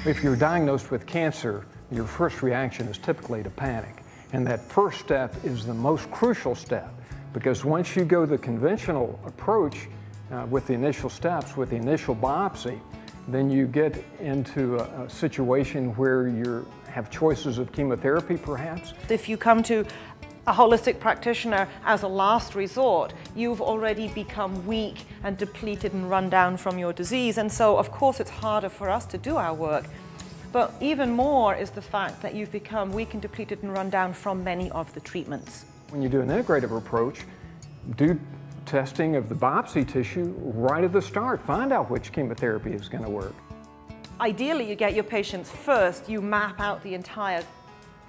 If you're diagnosed with cancer, your first reaction is typically to panic. And that first step is the most crucial step, because once you go the conventional approach with the initial steps, with the initial biopsy, then you get into a situation where you have choices of chemotherapy perhaps. If you come to a holistic practitioner as a last resort, you've already become weak and depleted and run down from your disease. And so, of course, it's harder for us to do our work. But even more is the fact that you've become weak and depleted and run down from many of the treatments. When you do an integrative approach, do testing of the biopsy tissue right at the start. Find out which chemotherapy is going to work. Ideally, you get your patients first, you map out the entire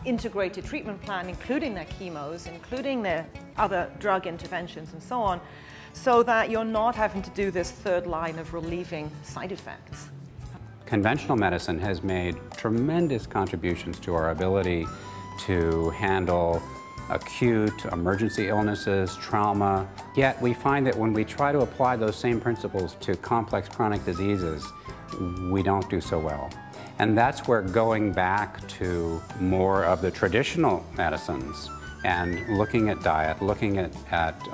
integrated treatment plan, including their chemos, including their other drug interventions and so on, so that you're not having to do this third line of relieving side effects. Conventional medicine has made tremendous contributions to our ability to handle acute emergency illnesses, trauma. Yet we find that when we try to apply those same principles to complex chronic diseases, we don't do so well. And that's where going back to more of the traditional medicines and looking at diet, looking at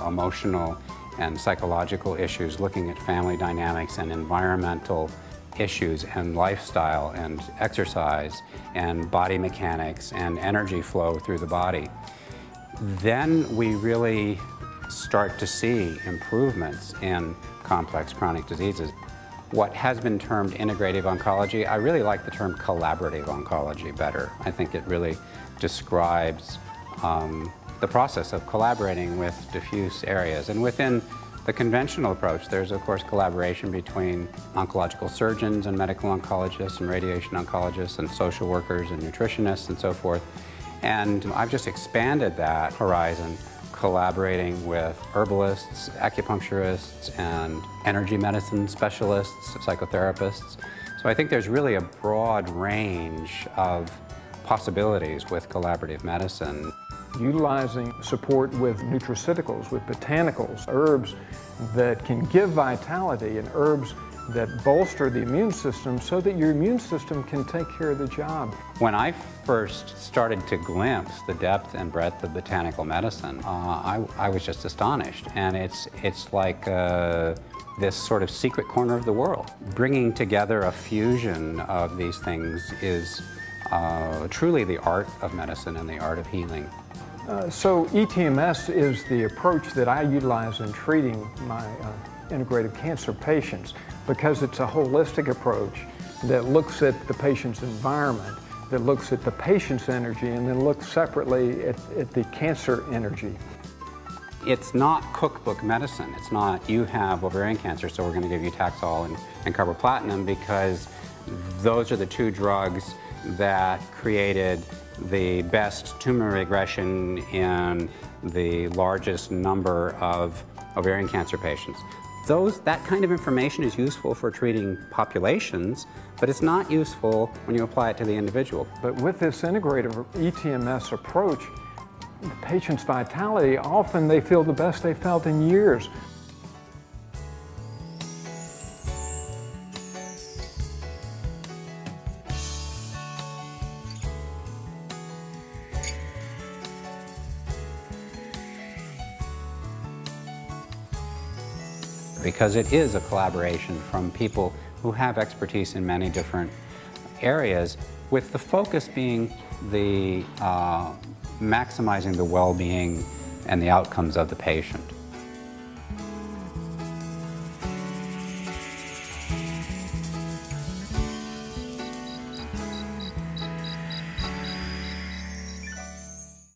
emotional and psychological issues, looking at family dynamics and environmental issues and lifestyle and exercise and body mechanics and energy flow through the body, then we really start to see improvements in complex chronic diseases. What has been termed integrative oncology, I really like the term collaborative oncology better. I think it really describes the process of collaborating with diffuse areas. And within the conventional approach, there's of course collaboration between oncological surgeons and medical oncologists and radiation oncologists and social workers and nutritionists and so forth. And I've just expanded that horizon, collaborating with herbalists, acupuncturists, and energy medicine specialists, psychotherapists. So I think there's really a broad range of possibilities with collaborative medicine. Utilizing support with nutraceuticals, with botanicals, herbs that can give vitality, and herbs that bolster the immune system so that your immune system can take care of the job. When I first started to glimpse the depth and breadth of botanical medicine, I was just astonished. And it's like this sort of secret corner of the world. Bringing together a fusion of these things is truly the art of medicine and the art of healing. So ETMS is the approach that I utilize in treating my integrative cancer patients, because it's a holistic approach that looks at the patient's environment, that looks at the patient's energy, and then looks separately at the cancer energy. It's not cookbook medicine. It's not, you have ovarian cancer, so we're going to give you Taxol and carboplatin, because those are the two drugs that created the best tumor regression in the largest number of ovarian cancer patients. That kind of information is useful for treating populations, but it's not useful when you apply it to the individual. But with this integrative ETMS approach, the patient's vitality, often they feel the best they felt in years. Because it is a collaboration from people who have expertise in many different areas, with the focus being the maximizing the well-being and the outcomes of the patient.